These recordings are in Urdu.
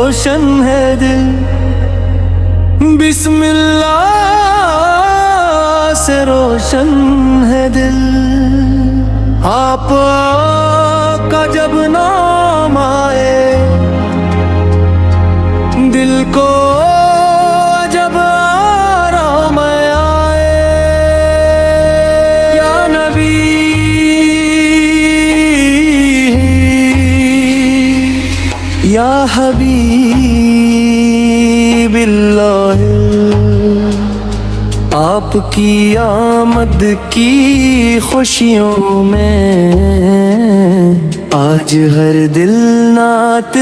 روشن ہے دل، بسم اللہ سے روشن ہے دل، آپ کا جب نام آئے دل کو جب آرام آئے، یا نبی یا حبیب اللہ، آپ کی آمد کی خوشیوں میں آج ہر دل نعت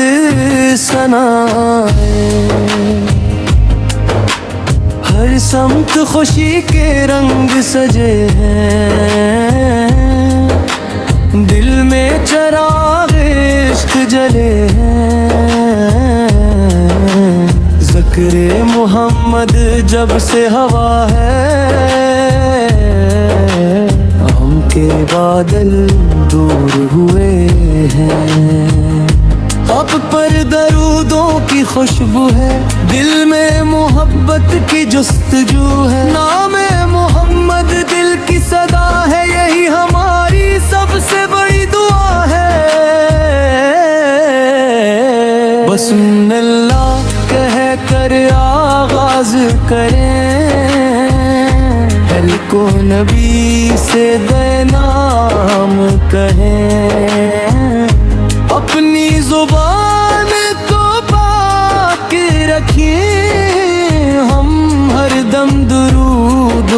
سنائے، ہر سمت خوشی کے رنگ سجے ہیں، دل میں چراغ عشق جلے ہیں، ذکر محمد جب سے ہوا ہے، غم کے بادل دور ہوئے ہیں، اب پر درودوں کی خوشبو ہے، دل میں محبت کی جستجو ہے، نام محمد دل کی صدا ہے، یہی ہماری سب سے بڑی دعا ہے، بسم اللہ کہہ کر آغاز کریں، دل کو نبی سے دے نام کہیں، اپنی زبان کو پاک رکھیں، ہم ہر دم درود و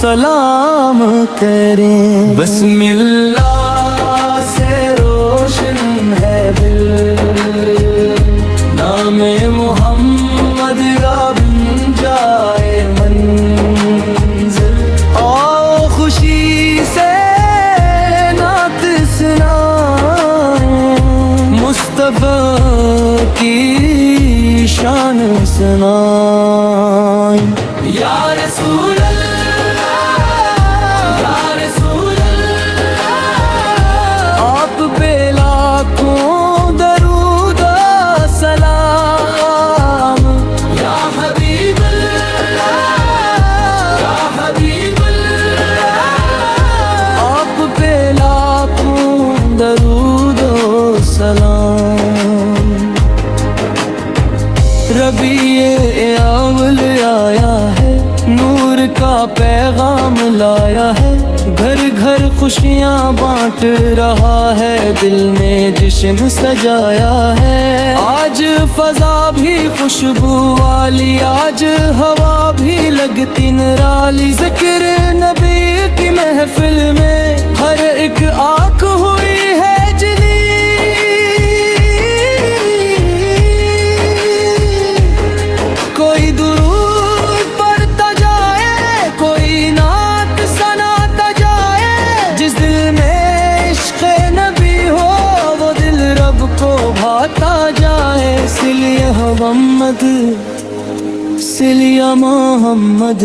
سلام کریں، بسم اللہ سے روشن ہے دل، نام محمد کا بن جائے منزل، آؤ خوشی سے نعت سنائیں، مصطفیٰ کی شان سنائیں، یا رسول اللہ یا رسول اللہ، آپ پہ لاکھوں درود و سلام، یا حبیب اللہ یا حبیب اللہ، آپ پہ لاکھوں درود و سلام، ربیع اول آیا ہے، نور کا پیغام لایا ہے، گھر گھر خوشیاں بانٹ رہا ہے، دل میں جشن سجایا ہے، آج فضا بھی خوشبو والی، آج ہوا بھی لگتی نرالی، ذکر نبی کی محفل میں ہر ایک آنکھ ہوئی ہے جلی، کوئی درود پڑھتا جائے، کوئی نعت سناتا جائے، جس دل میں عشق نبی ہو وہ دل رب کو بھاتا جائے، سلیہ محمد سلیہ محمد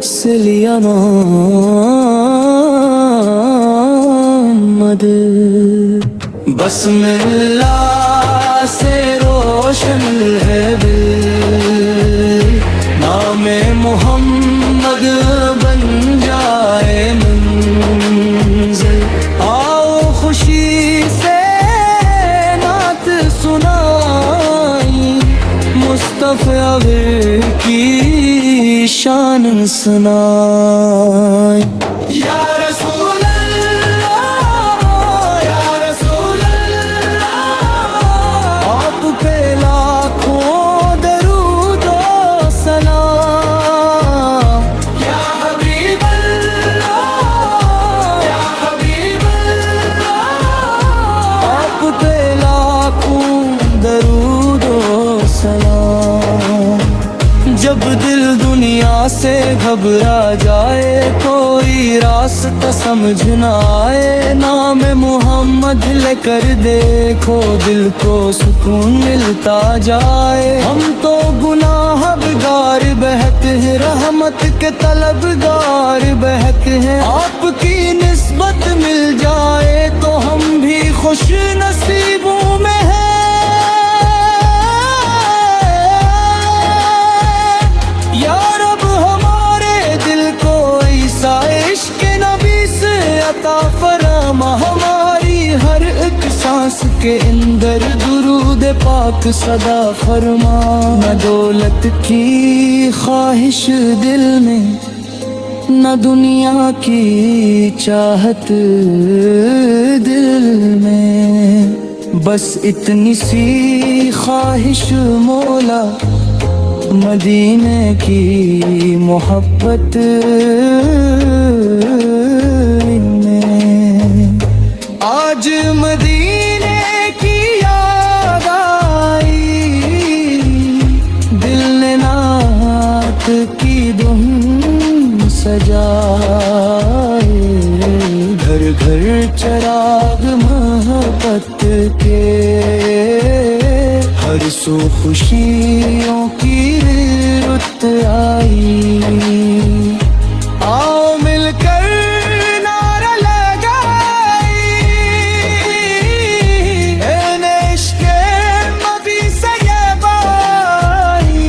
سلیہ محمد، بسم اللہ سے روشن ہے دل، نام محمد بن جائے منزل، آؤ خوشی سے نعت سنائیں، مصطفیٰ کی شان سنائیں، یا رسول جب دل دنیا سے گھبرا جائے، کوئی راستہ سمجھ نہ آئے، نام محمد لے کر دیکھو، دل کو سکون ملتا جائے، ہم تو گناہ گار بہت ہیں، رحمت کے طلبگار بہت ہیں، آپ کی نسبت مل جائے تو ہم بھی خوش نصیبوں میں ہیں، کے اندر درود پاک صدا فرما، نہ دولت کی خواہش دل میں، نہ دنیا کی چاہت دل میں، بس اتنی سی خواہش مولا، مدینے کی محبت میں۔ آج مدینے کی یاد آئی، دل نے نعت کی دھن سجائے، گھر گھر چراغ محبت کے، ہر سو خوشیوں کی رت آئی۔ آؤ مل کر نعرہ لگائی، این عشق مبی سے یہ بائی،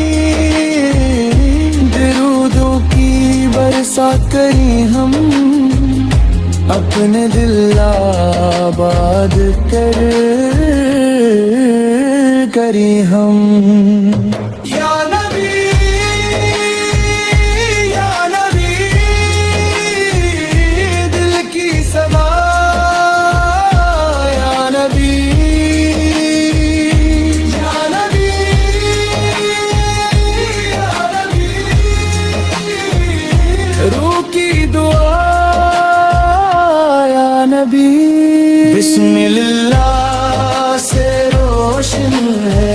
درودوں کی برسات کریں ہم، اپنے دل آباد کریں ہم۔ یا نبی یا نبی، دل کی سما یا نبی، یا نبی یا نبی، روح کی دعا یا نبی۔ بسم اللہ سے روشن ہے